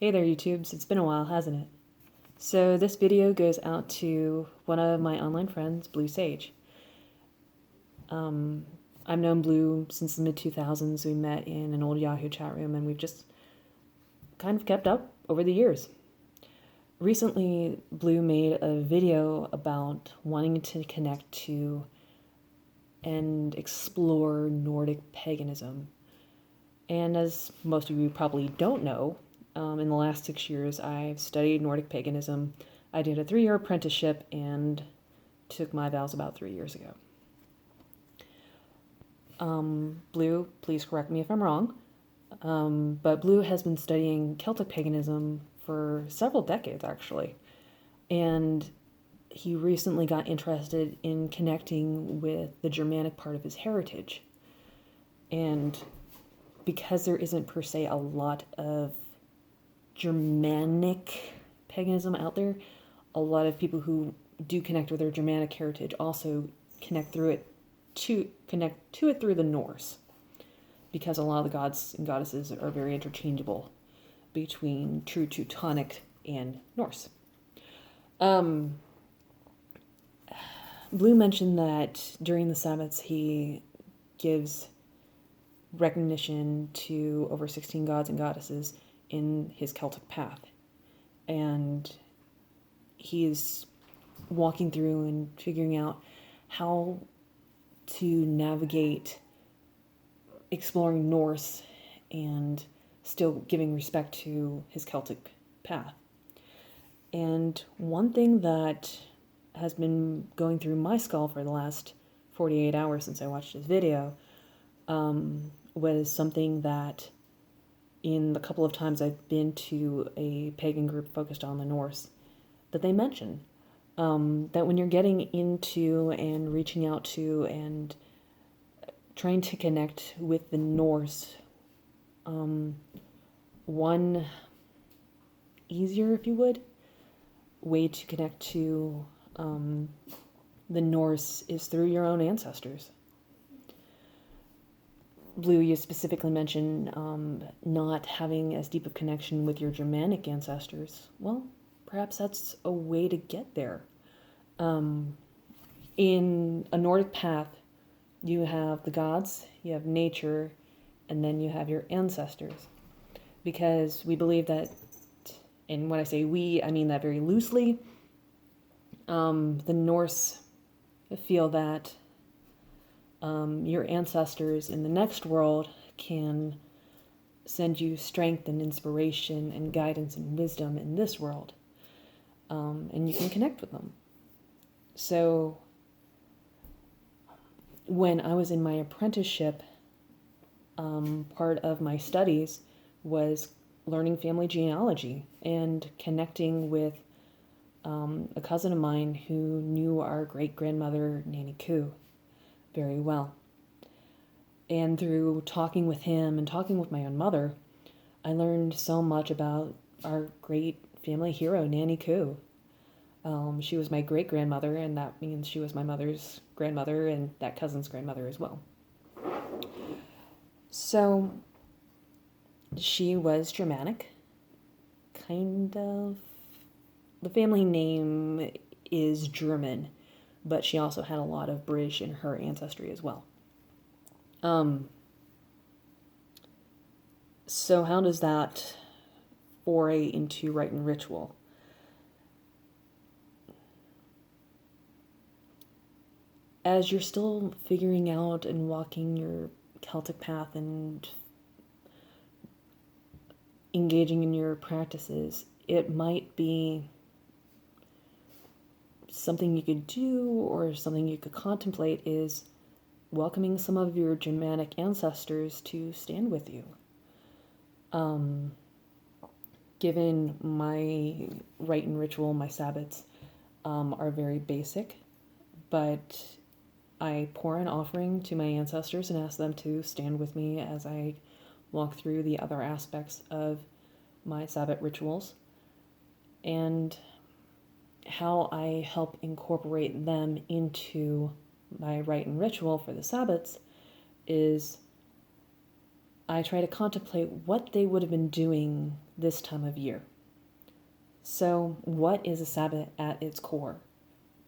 Hey there, YouTubes. It's been a while, hasn't it? So this video goes out to one of my online friends, Blue Sage. I've known Blue since the mid-2000s. We met in an old Yahoo chat room, and we've just kind of kept up over the years. Recently, Blue made a video about wanting to connect to and explore Nordic paganism. And as most of you probably don't know, in the last 6 years, I've studied Nordic paganism. I did a 3-year apprenticeship and took my vows about 3 years ago. Blue, please correct me if I'm wrong, but Blue has been studying Celtic paganism for several decades, actually. And he recently got interested in connecting with the Germanic part of his heritage. And because there isn't per se a lot of Germanic paganism out there, a lot of people who do connect with their Germanic heritage also connect to it through the Norse, because a lot of the gods and goddesses are very interchangeable between true Teutonic and Norse. Blue mentioned that during the Sabbats he gives recognition to over 16 gods and goddesses in his Celtic path, and he's walking through and figuring out how to navigate exploring Norse and still giving respect to his Celtic path. And one thing that has been going through my skull for the last 48 hours since I watched his video was something that in the couple of times I've been to a pagan group focused on the Norse, that they mention that when you're getting into and reaching out to and trying to connect with the Norse, one easier, if you would, way to connect to the Norse is through your own ancestors. Blue, you specifically mentioned not having as deep of connection with your Germanic ancestors. Well, perhaps that's a way to get there. In a Nordic path, you have the gods, you have nature, and then you have your ancestors. Because we believe that, and when I say we, I mean that very loosely, the Norse feel that your ancestors in the next world can send you strength and inspiration and guidance and wisdom in this world, and you can connect with them. So when I was in my apprenticeship, part of my studies was learning family genealogy and connecting with a cousin of mine who knew our great-grandmother, Nanny Koo, very well. And through talking with him and talking with my own mother, I learned so much about our great family hero, Nanny Koo. She was my great-grandmother, and that means she was my mother's grandmother and that cousin's grandmother as well. So she was Germanic, kind of. The family name is German, but she also had a lot of British in her ancestry as well. So how does that foray into rite and ritual? As you're still figuring out and walking your Celtic path and engaging in your practices, it might be something you could do or something you could contemplate is welcoming some of your Germanic ancestors to stand with you. Given my rite and ritual, my Sabbats are very basic, but I pour an offering to my ancestors and ask them to stand with me as I walk through the other aspects of my Sabbat rituals, and how I help incorporate them into my rite and ritual for the Sabbats is I try to contemplate what they would have been doing this time of year. So, what is a Sabbath at its core?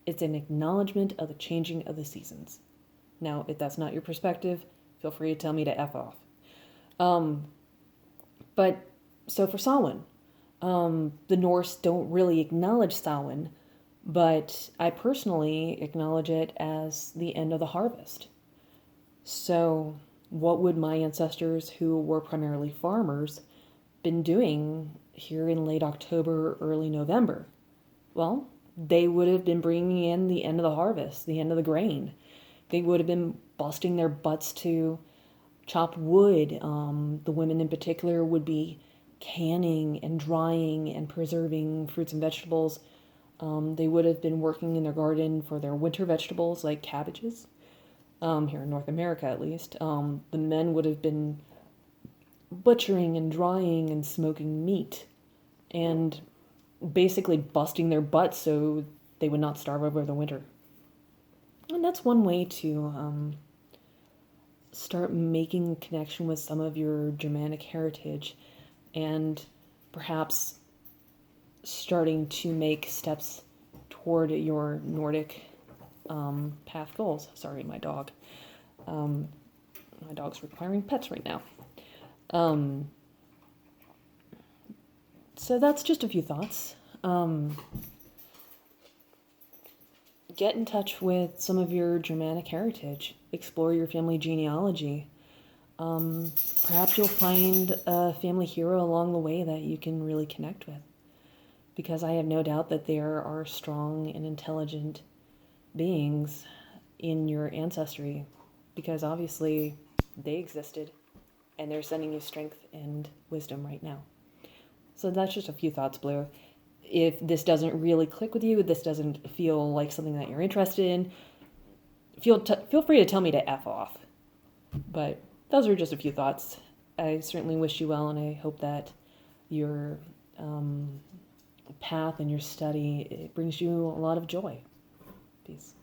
It's an acknowledgement of the changing of the seasons. Now, if that's not your perspective, feel free to tell me to F off. But so for Samhain, the Norse don't really acknowledge Samhain, but I personally acknowledge it as the end of the harvest. So, what would my ancestors, who were primarily farmers, been doing here in late October, early November? Well, they would have been bringing in the end of the harvest, the end of the grain. They would have been busting their butts to chop wood. The women in particular would be canning and drying and preserving fruits and vegetables. They would have been working in their garden for their winter vegetables like cabbages, here in North America at least. The men would have been butchering and drying and smoking meat and basically busting their butts so they would not starve over the winter. And that's one way to start making a connection with some of your Germanic heritage and perhaps starting to make steps toward your Nordic path goals. Sorry, my dog. My dog's requiring pets right now. So that's just a few thoughts. Get in touch with some of your Germanic heritage. Explore your family genealogy. Perhaps you'll find a family hero along the way that you can really connect with. Because I have no doubt that there are strong and intelligent beings in your ancestry. Because obviously they existed and they're sending you strength and wisdom right now. So that's just a few thoughts, Blue. If this doesn't really click with you, if this doesn't feel like something that you're interested in, feel free to tell me to F off. But those are just a few thoughts. I certainly wish you well, and I hope that your path and your study, it brings you a lot of joy. Peace.